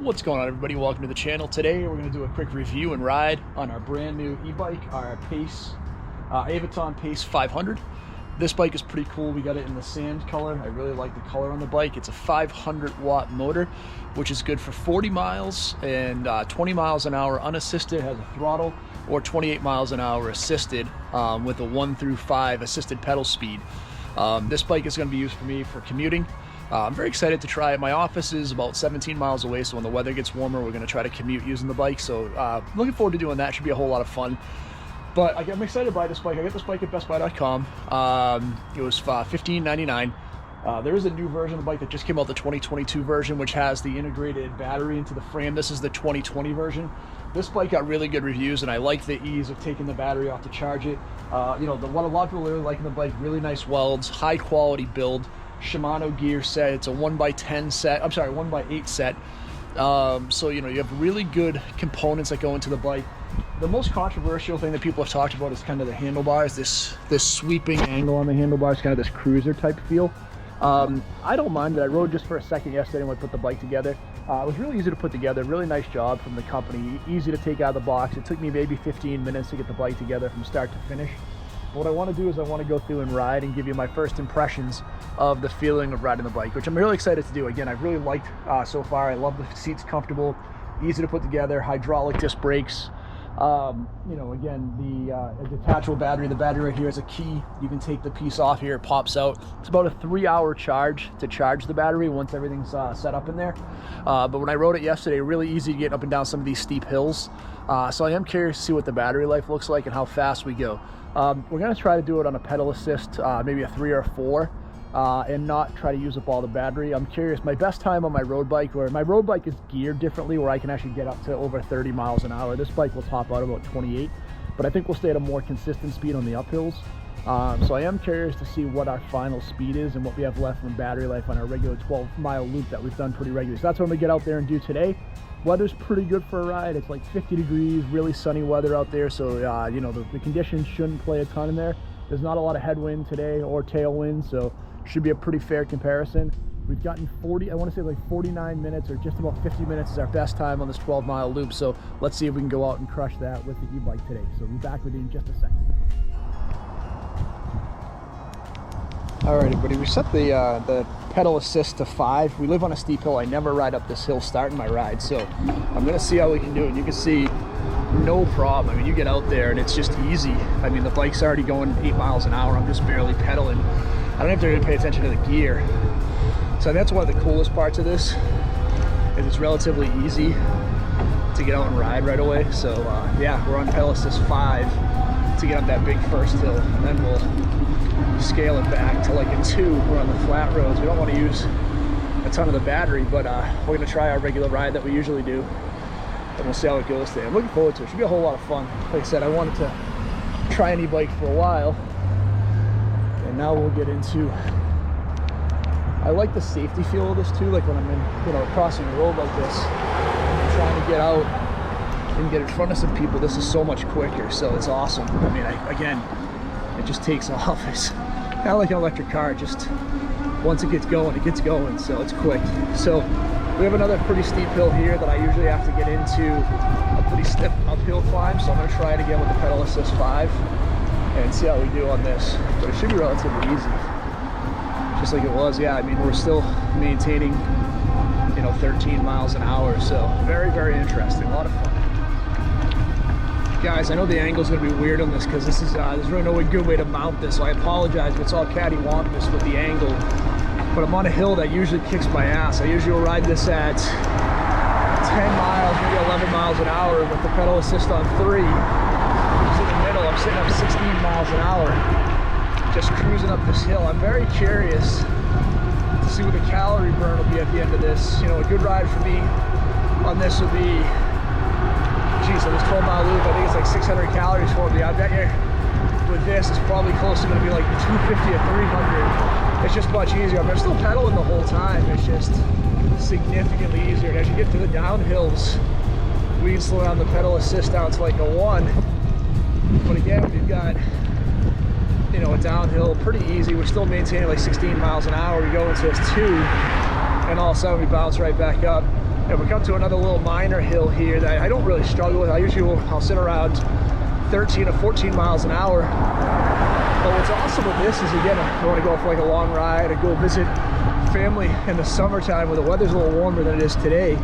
What's going on, everybody? Welcome to the channel. Today we're going to do a quick review and ride on our brand new e-bike, our Pace, Aventon Pace 500. This bike is pretty cool. We got it in the sand color. I really like the color on the bike. It's a 500 watt motor, which is good for 40 miles and 20 miles an hour unassisted. It has a throttle, or 28 miles an hour assisted with a 1 through 5 assisted pedal speed. This bike is going to be used for me for commuting. I'm very excited to try it. My office is about 17 miles away, so when the weather gets warmer, we're going to try to commute using the bike. So looking forward to doing that. Should be a whole lot of fun. But I'm excited to buy this bike. I got this bike at bestbuy.com. It was $15.99. There is a new version of the bike that just came out, the 2022 version, which has the integrated battery into the frame. This is the 2020 version. This bike got really good reviews, and I like the ease of taking the battery off to charge it. What a lot of people really like in the bike, really nice welds, high quality build. Shimano gear set. It's a 1x10 set. I'm sorry, 1x8 set. So you have really good components that go into the bike. The most controversial thing that people have talked about is kind of the handlebars. This sweeping angle on the handlebars, kind of this cruiser type feel. I don't mind it. I rode just for a second yesterday when I put the bike together. It was really easy to put together. Really nice job from the company. Easy to take out of the box. It took me maybe 15 minutes to get the bike together from start to finish. What I want to do is I want to go through and ride and give you my first impressions of the feeling of riding the bike, which I'm really excited to do. Again, I've really liked so far. I love the seats, comfortable, easy to put together, hydraulic disc brakes. Again, the detachable battery. The battery right here is a key. You can take the piece off here, it pops out. It's about a 3-hour charge to charge the battery once everything's set up in there. But when I rode it yesterday, really easy to get up and down some of these steep hills. So I am curious to see what the battery life looks like and how fast we go. We're going to try to do it on a pedal assist, maybe a 3 or 4, and not try to use up all the battery. I'm curious, my best time on my road bike, where my road bike is geared differently, where I can actually get up to over 30 miles an hour. This bike will top out about 28, but I think we'll stay at a more consistent speed on the uphills. So I am curious to see what our final speed is and what we have left from battery life on our regular 12-mile loop that we've done pretty regularly. So that's what I'm going to get out there and do today. Weather's pretty good for a ride. It's like 50 degrees, really sunny weather out there. So, the conditions shouldn't play a ton in there. There's not a lot of headwind today or tailwind, so should be a pretty fair comparison. We've gotten 49 minutes, or just about 50 minutes is our best time on this 12-mile loop. So let's see if we can go out and crush that with the e-bike today. So we'll be back with you in just a second. All right, everybody, we set the pedal assist to 5. We live on a steep hill. I never ride up this hill starting my ride, so I'm gonna see how we can do it. You can see no problem. I mean, you get out there and it's just easy. I mean, the bike's already going 8 miles an hour. I'm just barely pedaling. I don't have to really pay attention to the gear. So that's one of the coolest parts of this, is it's relatively easy to get out and ride right away. So yeah, we're on pedal assist 5 to get up that big first hill, and then we'll scale it back to like a 2. We're on the flat roads. We don't want to use a ton of the battery, but we're going to try our regular ride that we usually do, and we'll see how it goes today. I'm looking forward to it. It should be a whole lot of fun. Like I said, I wanted to try an e-bike for a while, and now we'll get into, I like the safety feel of this too. Like when I'm in, crossing the road like this, I'm trying to get out and get in front of some people. This is so much quicker, so it's awesome. I mean, again, it just takes off. It's kind of like an electric car. Just once it gets going, so it's quick. So we have another pretty steep hill here that I usually have to get into a pretty steep uphill climb, so I'm going to try it again with the pedal assist 5 and see how we do on this. But it should be relatively easy, just like it was. Yeah, I mean, we're still maintaining 13 miles an hour, so very, very interesting. A lot of fun. Guys, I know the angle's going to be weird on this because this is there's really no good way to mount this, so I apologize if it's all cattywampus with the angle. But I'm on a hill that usually kicks my ass. I usually will ride this at 10 miles, maybe 11 miles an hour with the pedal assist on 3. Just in the middle, I'm sitting up 16 miles an hour, just cruising up this hill. I'm very curious to see what the calorie burn will be at the end of this. A good ride for me on this would be, so this 12-mile loop, I think it's like 600 calories for me. I bet you with this, it's probably close to going to be like 250 or 300. It's just much easier. I'm still pedaling the whole time. It's just significantly easier. And as you get to the downhills, we can slow down the pedal assist down to like a 1. But again, we've got, a downhill pretty easy. We're still maintaining like 16 miles an hour. We go into this 2, and all of a sudden we bounce right back up. And we come to another little minor hill here that I don't really struggle with. I'll sit around 13 to 14 miles an hour. But what's awesome with this is, again, I want to go for like a long ride and go visit family in the summertime where the weather's a little warmer than it is today.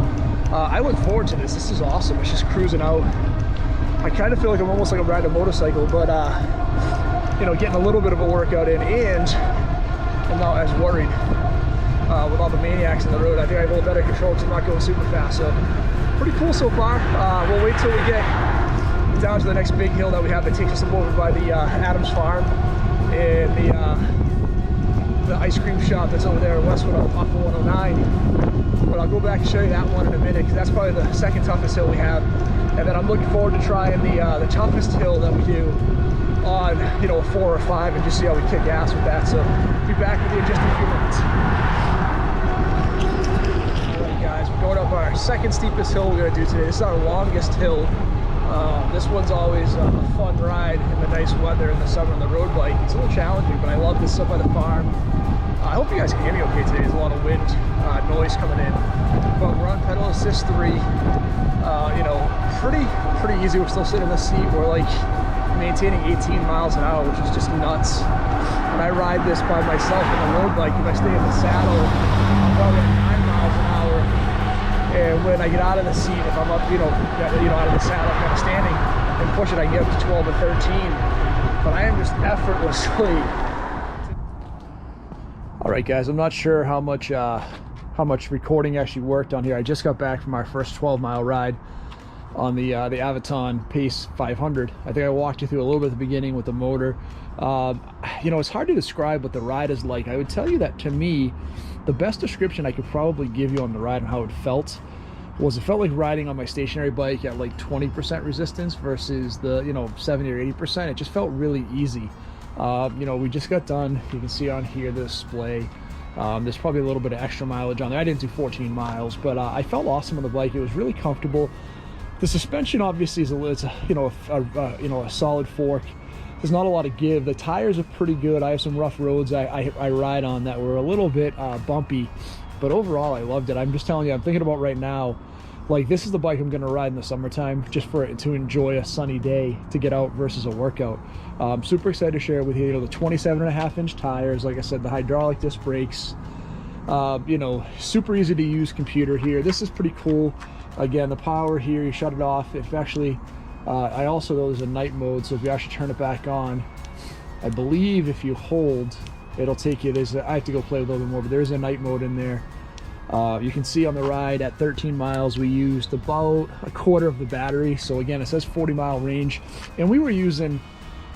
I look forward to this. This is awesome. It's just cruising out. I kind of feel like I'm almost like I'm riding a motorcycle, but you know, getting a little bit of a workout in, and I'm not as worried with all the maniacs in the road. I think I have a little better control because I'm not going super fast. So pretty cool so far. We'll wait till we get down to the next big hill that we have that takes us up over by the Adams Farm and the ice cream shop that's over there in Westwood off of 109. But I'll go back and show you that one in a minute, because that's probably the second toughest hill we have. And then I'm looking forward to trying the toughest hill that we do on, you know, a 4 or 5, and just see how we kick ass with that. So be back with you in just a few minutes. All right, guys, we're going up our second steepest hill we're going to do today. This is our longest hill. This one's always a fun ride in the nice weather in the summer on the road bike. It's a little challenging, but I love this up by the farm. I hope you guys can hear me okay today. There's a lot of wind, noise coming in. But we're on pedal assist 3. You know, pretty easy. We're still sitting in the seat. We're like maintaining 18 miles an hour, which is just nuts. When I ride this by myself on the road bike, if I stay in the saddle, I'm probably at 9 miles an hour. And when I get out of the seat, if I'm up, you know, out of the saddle, kind of standing and push it, I get up to 12 or 13. But I am just effortlessly. All right, guys, I'm not sure how much recording actually worked on here. I just got back from our first 12-mile ride on the Aventon Pace 500. I think I walked you through a little bit at the beginning with the motor. You know, it's hard to describe what the ride is like. I would tell you that, to me, the best description I could probably give you on the ride and how it felt like riding on my stationary bike at like 20% resistance versus the, you know, 70 or 80%. It just felt really easy. You know, we just got done. You can see on here the display. There's probably a little bit of extra mileage on there. I didn't do 14 miles, but I felt awesome on the bike. It was really comfortable. The suspension obviously is a solid fork. There's not a lot of give. The tires are pretty good. I have some rough roads I ride on that were a little bit bumpy, but overall I loved it. I'm just telling you, I'm thinking about right now, like, this is the bike I'm going to ride in the summertime, just to enjoy a sunny day to get out versus a workout. I'm super excited to share with you. You know, the 27.5-inch tires, like I said, the hydraulic disc brakes, you know, super easy to use computer here. This is pretty cool. Again, the power here, you shut it off. If actually, I also know there's a night mode, so if you actually turn it back on, I believe if you hold, it'll take you. I have to go play with a little bit more, but there's a night mode in there. You can see on the ride at 13 miles we used about a quarter of the battery. So again, it says 40-mile range, and we were using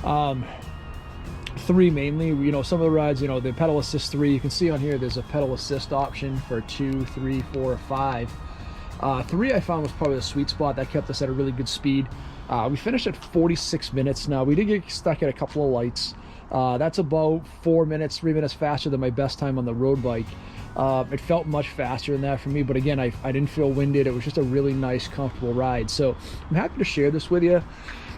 3 mainly. You know, some of the rides, you know, the pedal assist 3, you can see on here there's a pedal assist option for 2, 3, 4, or 5. 3 I found was probably the sweet spot. That kept us at a really good speed. We finished at 46 minutes. Now we did get stuck at a couple of lights. That's about 3 minutes faster than my best time on the road bike. It felt much faster than that for me, but again, I didn't feel winded. It was just a really nice, comfortable ride. So I'm happy to share this with you.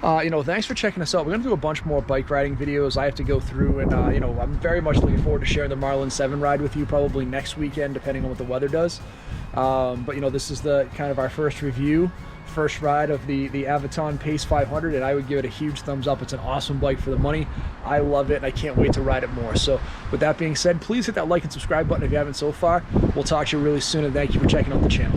You know, thanks for checking us out. We're going to do a bunch more bike riding videos I have to go through, and you know, I'm very much looking forward to sharing the Marlin 7 ride with you probably next weekend, depending on what the weather does. But you know, this is the kind of our first ride of the Aventon Pace 500, and I would give it a huge thumbs up. It's an awesome bike for the money. I love it, and I can't wait to ride it more. So with that being said, please hit that like and subscribe button if you haven't so far. We'll talk to you really soon, and thank you for checking out the channel.